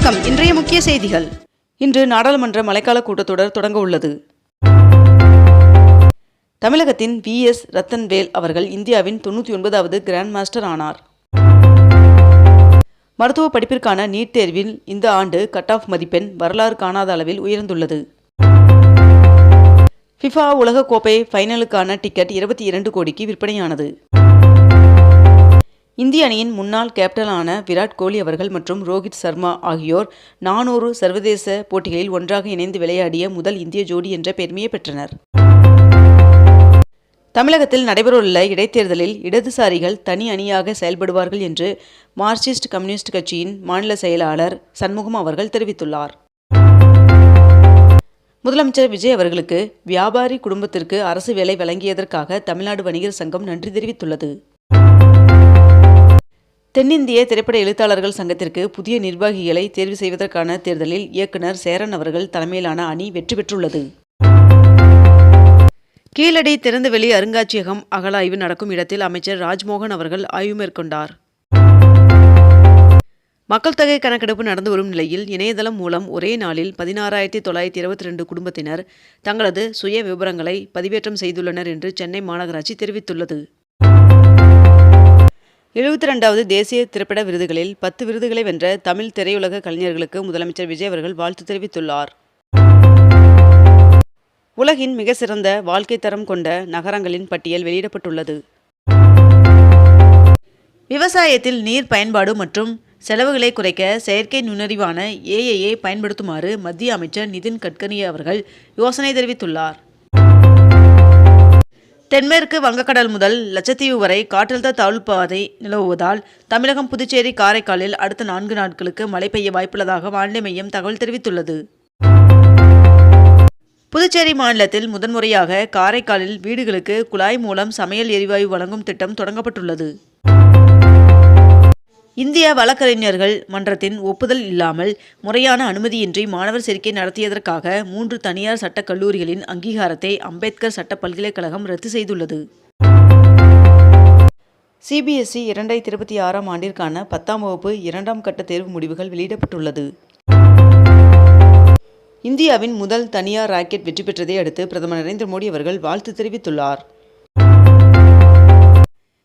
வணக்கம். இன்றைய முக்கிய செய்திகள். இன்று நாடாளுமன்ற மழைக்கால கூட்டத்தொடர் தொடங்க உள்ளது. தமிழகத்தின் VS ரத்தன்வேல் அவர்கள் இந்தியாவின் 99வது கிராண்ட் மாஸ்டர் ஆனார். மருத்துவ படிப்பிற்கான நீட் தேர்வில் இந்த ஆண்டு கட் ஆஃப் மதிப்பெண் வரலாறு காணாத அளவில் உயர்ந்துள்ளது. FIFA உலக கோப்பை ஃபைனலுக்கான டிக்கெட் 22 கோடிக்கு விற்பனையானது. இந்திய அணியின் முன்னாள் கேப்டனான விராட் கோலி அவர்கள் மற்றும் ரோஹித் சர்மா ஆகியோர் 400 சர்வதேச போட்டிகளில் ஒன்றாக இணைந்து விளையாடிய முதல் இந்திய ஜோடி என்ற பெருமையை பெற்றனர். தமிழகத்தில் நடைபெறவுள்ள இடைத்தேர்தலில் இடதுசாரிகள் தனி அணியாக செயல்படுவார்கள் என்று மார்க்சிஸ்ட் கம்யூனிஸ்ட் கட்சியின் மாநில செயலாளர் சண்முகம் அவர்கள் தெரிவித்துள்ளார். முதலமைச்சர் விஜய் அவர்களுக்கு வியாபாரி குடும்பத்திற்கு அரசு வேலை வழங்கியதற்காக தமிழ்நாடு வணிகர் சங்கம் நன்றி தெரிவித்துள்ளது. தென்னிந்திய திரைப்பட எழுத்தாளர்கள் சங்கத்திற்கு புதிய நிர்வாகிகளை தேர்வு செய்வதற்கான தேர்தலில் இயக்குனர் சேரன் அவர்கள் தலைமையிலான அணி வெற்றி பெற்றுள்ளது. கீழடி திறந்தவெளி அருங்காட்சியகம் அகழாய்வு நடக்கும் இடத்தில் அமைச்சர் ராஜ்மோகன் அவர்கள் ஆய்வு மேற்கொண்டார். மக்கள் தொகை கணக்கெடுப்பு நடந்து வரும் நிலையில் இணையதளம் மூலம் ஒரே நாளில் 16,922 குடும்பத்தினர் தங்களது சுய விவரங்களை பதிவேற்றம் செய்துள்ளனர் என்று சென்னை மாநகராட்சி தெரிவித்துள்ளது. 72வது தேசிய திரைப்பட விருதுகளில் 10 விருதுகளை வென்ற தமிழ் திரையுலக கலைஞர்களுக்கு முதலமைச்சர் விஜய் அவர்கள் வாழ்த்து தெரிவித்துள்ளார். உலகின் மிக சிறந்த வாழ்க்கை தரம் கொண்ட நகரங்களின் பட்டியல் வெளியிடப்பட்டுள்ளது. விவசாயத்தில் நீர் பயன்பாடு மற்றும் செலவுகளை குறைக்க செயற்கை நுண்ணறிவான AI பயன்படுத்துமாறு மத்திய அமைச்சர் நிதின் கட்கரி அவர்கள் யோசனை தெரிவித்துள்ளார். தென்மேற்கு வங்கக்கடல் முதல் லட்சத்தீவு வரை காற்றழுத்த தாழ்வுப்பாதை நிலவுவதால் தமிழகம், புதுச்சேரி, காரைக்காலில் அடுத்த 4 நாட்களுக்கு மழை பெய்ய வாய்ப்புள்ளதாக வானிலை மையம் தகவல் தெரிவித்துள்ளது. புதுச்சேரி மாநிலத்தில் முதன்முறையாக காரைக்காலில் வீடுகளுக்கு குழாய் மூலம் சமையல் எரிவாயு வழங்கும் திட்டம் தொடங்கப்பட்டுள்ளது. இந்திய வழக்கறிஞர்கள் மன்றத்தின் ஒப்புதல் இல்லாமல் முறையான அனுமதியின்றி மாணவர் சேர்க்கை நடத்தியதற்காக 3 தனியார் சட்டக் கல்லூரிகளின் அங்கீகாரத்தை அம்பேத்கர் சட்ட பல்கலைக்கழகம் ரத்து செய்துள்ளது. CBSE 2026 ஆண்டிற்கான 10ஆம் வகுப்பு 2ஆம் கட்ட தேர்வு முடிவுகள் வெளியிடப்பட்டுள்ளது. இந்தியாவின் முதல் தனியார் ராக்கெட் வெற்றி பெற்றதை அடுத்து பிரதமர் நரேந்திர மோடி அவர்கள் வாழ்த்து தெரிவித்துள்ளார்.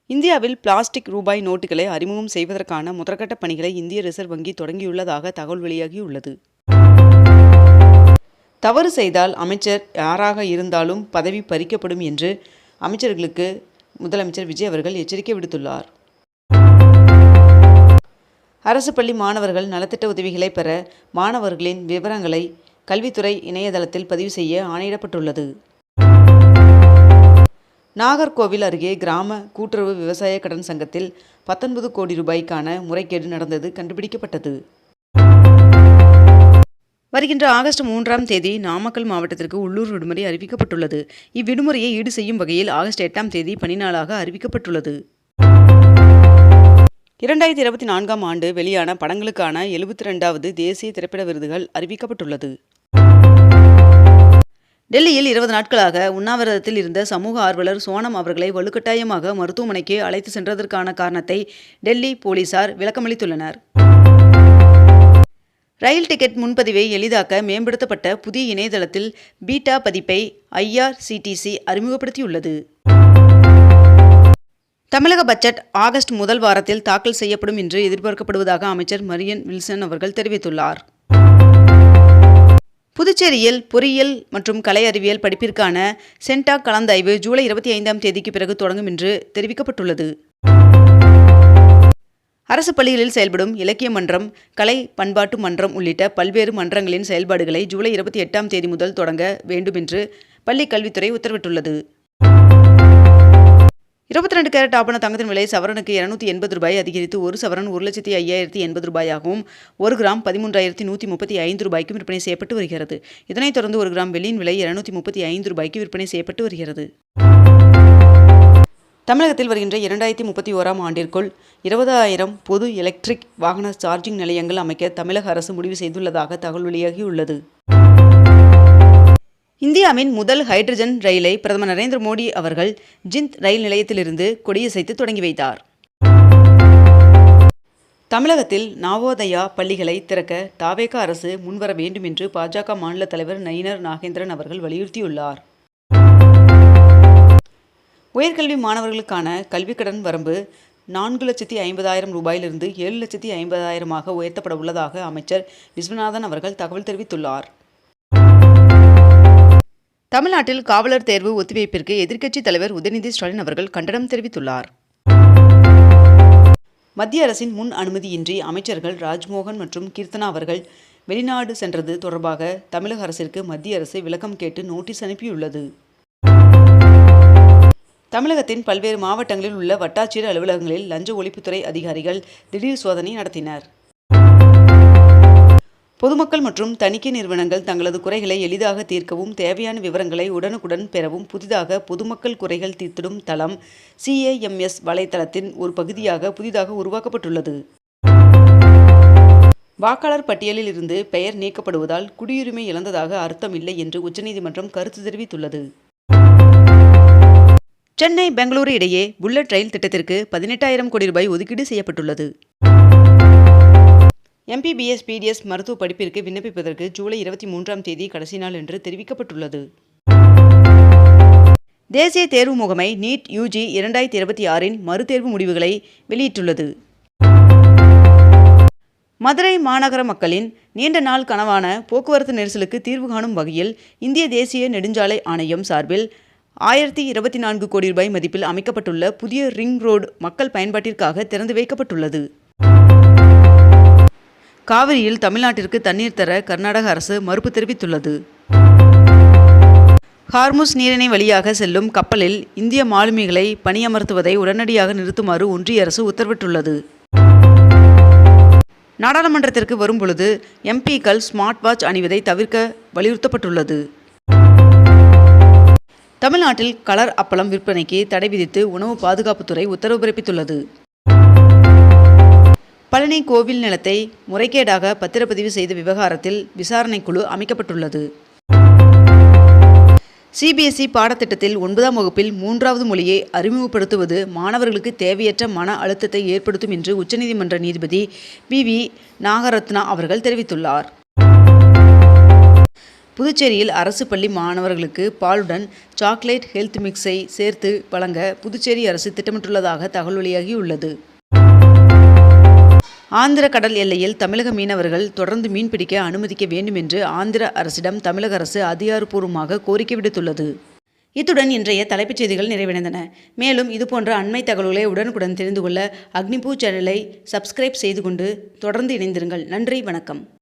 இந்தியாவில் பிளாஸ்டிக் ரூபாய் நோட்டுகளை அறிமுகம் செய்வதற்கான முதற்கட்ட பணிகளை இந்திய ரிசர்வ் வங்கி தொடங்கியுள்ளதாக தகவல் வெளியாகியுள்ளது. தவறு செய்தால் அமைச்சர் யாராக இருந்தாலும் பதவி பறிக்கப்படும் என்று அமைச்சர்களுக்கு முதலமைச்சர் விஜய் அவர்கள் எச்சரிக்கை விடுத்துள்ளார். அரசு பள்ளி மாணவர்கள் நலத்திட்ட உதவிகளை பெற மாணவர்களின் விவரங்களை கல்வித்துறை இணையதளத்தில் பதிவு செய்ய ஆணையிடப்பட்டுள்ளது. நாகர்கோவில் அருகே கிராம கூட்டுறவு விவசாய கடன் சங்கத்தில் 19 கோடி ரூபாய்க்கான முறைகேடு நடந்தது கண்டுபிடிக்கப்பட்டது. வருகின்ற ஆகஸ்ட் 3ஆம் தேதி நாமக்கல் மாவட்டத்திற்கு உள்ளூர் விடுமுறை அறிவிக்கப்பட்டுள்ளது. இவ்விடுமுறையை ஈடு செய்யும் வகையில் ஆகஸ்ட் 8ஆம் தேதி பணி நாளாக அறிவிக்கப்பட்டுள்ளது. 2024ஆம் ஆண்டு வெளியான படங்களுக்கான 72வது தேசிய திரைப்பட விருதுகள் அறிவிக்கப்பட்டுள்ளது. டெல்லியில் 20 நாட்களாக உண்ணாவிரதத்தில் இருந்த சமூக ஆர்வலர் சோனம் அவர்களை வலுக்கட்டாயமாக மருத்துவமனைக்கு அழைத்து சென்றதற்கான காரணத்தை டெல்லி போலீசார் விளக்கமளித்துள்ளனர். ரயில் டிக்கெட் முன்பதிவை எளிதாக்க மேம்படுத்தப்பட்ட புதிய இணையதளத்தில் பீட்டா பதிப்பை IRCTC அறிமுகப்படுத்தியுள்ளது. தமிழக பட்ஜெட் ஆகஸ்ட் முதல் வாரத்தில் தாக்கல் செய்யப்படும் என்று எதிர்பார்க்கப்படுவதாக அமைச்சர் மரியன் வில்சன் அவர்கள் தெரிவித்துள்ளார். புதுச்சேரியில் பொறியியல் மற்றும் கலை அறிவியல் படிப்பிற்கான சென்டாக் கலந்தாய்வு ஜூலை 25ஆம் தேதிக்கு பிறகு தொடங்கும் என்று தெரிவிக்கப்பட்டுள்ளது. அரசு பள்ளிகளில் செயல்படும் இலக்கிய மன்றம், கலை பண்பாட்டு மன்றம் உள்ளிட்ட பல்வேறு மன்றங்களின் செயல்பாடுகளை ஜூலை 28ஆம் தேதி முதல் தொடங்க வேண்டும் என்று பள்ளிக் கல்வித்துறை உத்தரவிட்டுள்ளது. 22 கேரட் ஆபண தங்கத்தின் விலை சவரனுக்கு 280 ரூபாய் அதிகரித்து 1 சவரன் 1,05,080 ரூபாயாகவும் 1 கிராம் 13,135 ரூபாய்க்கும் விற்பனை செய்யப்பட்டு வருகிறது. இதனைத் தொடர்ந்து 1 கிராம் வெள்ளியின் விலை 235 ரூபாய்க்கு விற்பனை செய்யப்பட்டு வருகிறது. தமிழகத்தில் வருகின்ற 2031ஆம் ஆண்டிற்குள் 20,000 பொது எலக்ட்ரிக் வாகன சார்ஜிங் நிலையங்கள் அமைக்க தமிழக அரசு முடிவு செய்துள்ளதாக தகவல் வெளியாகியுள்ளது. இந்தியாவின் முதல் ஹைட்ரஜன் ரயிலை பிரதமர் நரேந்திர மோடி அவர்கள் ஜிந்த் ரயில் நிலையத்திலிருந்து கொடியசைத்து தொடங்கி வைத்தார். தமிழகத்தில் நவோதயா பள்ளிகளை திறக்க தாவேகா அரசு முன்வர வேண்டும் என்று பாஜக மாநில தலைவர் நயினார் நாகேந்திரன் அவர்கள் வலியுறுத்தியுள்ளார். உயர்கல்வி மாணவர்களுக்கான கல்விக்கடன் வரம்பு 4,50,000 ரூபாயிலிருந்து 7,50,000 உயர்த்தப்பட உள்ளதாக அமைச்சர் விஸ்வநாதன் அவர்கள் தகவல் தெரிவித்துள்ளார். தமிழ்நாட்டில் காவலர் தேர்வு ஒத்திவைப்பிற்கு எதிர்க்கட்சித் தலைவர் உதயநிதி ஸ்டாலின் அவர்கள் கண்டனம் தெரிவித்துள்ளார். மத்திய அரசின் முன் அனுமதியின்றி அமைச்சர்கள் ராஜ்மோகன் மற்றும் கீர்த்தனா அவர்கள் வெளிநாடு சென்றது தொடர்பாக தமிழக அரசிற்கு மத்திய அரசு விளக்கம் கேட்டு நோட்டீஸ் அனுப்பியுள்ளது. தமிழகத்தின் பல்வேறு மாவட்டங்களில் உள்ள வட்டாட்சியர் அலுவலகங்களில் லஞ்ச ஒழிப்புத்துறை அதிகாரிகள் திடீர் சோதனை நடத்தினர். பொதுமக்கள் மற்றும் தணிக்கை நிறுவனங்கள் தங்களது குறைகளை எளிதாக தீர்க்கவும் தேவையான விவரங்களை உடனுக்குடன் பெறவும் புதிதாக பொதுமக்கள் குறைகள் தீர்த்திடும் தளம் CAMS வலைத்தளத்தின் ஒரு பகுதியாக புதிதாக உருவாக்கப்பட்டுள்ளது. வாக்காளர் பட்டியலில் இருந்து பெயர் நீக்கப்படுவதால் குடியுரிமை இழந்ததாக அர்த்தம் இல்லை என்று உச்சநீதிமன்றம் கருத்து தெரிவித்துள்ளது. சென்னை பெங்களூரு இடையே புல்லட் ரயில் திட்டத்திற்கு 18,000 கோடி ரூபாய் ஒதுக்கீடு செய்யப்பட்டுள்ளது. MPBS PDS மருத்துவ படிப்பிற்கு விண்ணப்பிப்பதற்கு ஜூலை 23ஆம் தேதி கடைசி நாள் என்று தெரிவிக்கப்பட்டுள்ளது. தேசிய தேர்வு முகமை நீட் UG 2026 மறுதேர்வு முடிவுகளை வெளியிட்டுள்ளது. மதுரை மாநகர மக்களின் நீண்ட நாள் கனவான போக்குவரத்து நெரிசலுக்கு தீர்வு காணும் வகையில் இந்திய தேசிய நெடுஞ்சாலை ஆணையம் சார்பில் 1024 கோடி ரூபாய் மதிப்பில் அமைக்கப்பட்டுள்ள புதிய ரிங் ரோடு மக்கள் பயன்பாட்டிற்காக திறந்து வைக்கப்பட்டுள்ளது. காவிரியில் தமிழ்நாட்டிற்கு தண்ணீர் தர கர்நாடக அரசு மறுப்பு தெரிவித்துள்ளது. ஹார்முஸ் நீரிணை வழியாக செல்லும் கப்பலில் இந்திய மாலுமிகளை பணியமர்த்துவதை உடனடியாக நிறுத்துமாறு ஒன்றிய அரசு உத்தரவிட்டுள்ளது. நாடாளுமன்றத்திற்கு வரும்பொழுது MPக்கள் ஸ்மார்ட் வாட்ச் அணிவதை தவிர்க்க வலியுறுத்தப்பட்டுள்ளது. தமிழ்நாட்டில் கலர் அப்பளம் விற்பனைக்கு தடை விதித்து உணவு பாதுகாப்புத்துறை உத்தரவு பிறப்பித்துள்ளது. பழனி கோவில் நிலத்தை முறைகேடாக பத்திரப்பதிவு செய்த விவகாரத்தில் விசாரணை குழு அமைக்கப்பட்டுள்ளது. CBSE பாடத்திட்டத்தில் 9ஆம் வகுப்பில் 3வது மொழியை அறிமுகப்படுத்துவது மாணவர்களுக்கு தேவையற்ற மன அழுத்தத்தை ஏற்படுத்தும் என்று உச்சநீதிமன்ற நீதிபதி PV நாகரத்னா அவர்கள் தெரிவித்துள்ளார். புதுச்சேரியில் அரசு பள்ளி மாணவர்களுக்கு பாலுடன் சாக்லேட் ஹெல்த் மிக்ஸை சேர்த்து வழங்க புதுச்சேரி அரசு திட்டமிட்டுள்ளதாக தகவல் வெளியாகியுள்ளது. ஆந்திர கடல் எல்லையில் தமிழக மீனவர்கள் தொடர்ந்து மீன்பிடிக்க அனுமதிக்க வேண்டும் என்று ஆந்திர அரசிடம் தமிழக அரசு அதிகாரப்பூர்வமாக கோரிக்கை விடுத்துள்ளது. இத்துடன் இன்றைய தலைப்புச் செய்திகள் நிறைவடைந்தன. மேலும் இதுபோன்ற அண்மை தகவல்களை உடனுக்குடன் தெரிந்து கொள்ள அக்னிபூ சேனலை சப்ஸ்கிரைப் செய்து கொண்டு தொடர்ந்து இணைந்திருங்கள். நன்றி, வணக்கம்.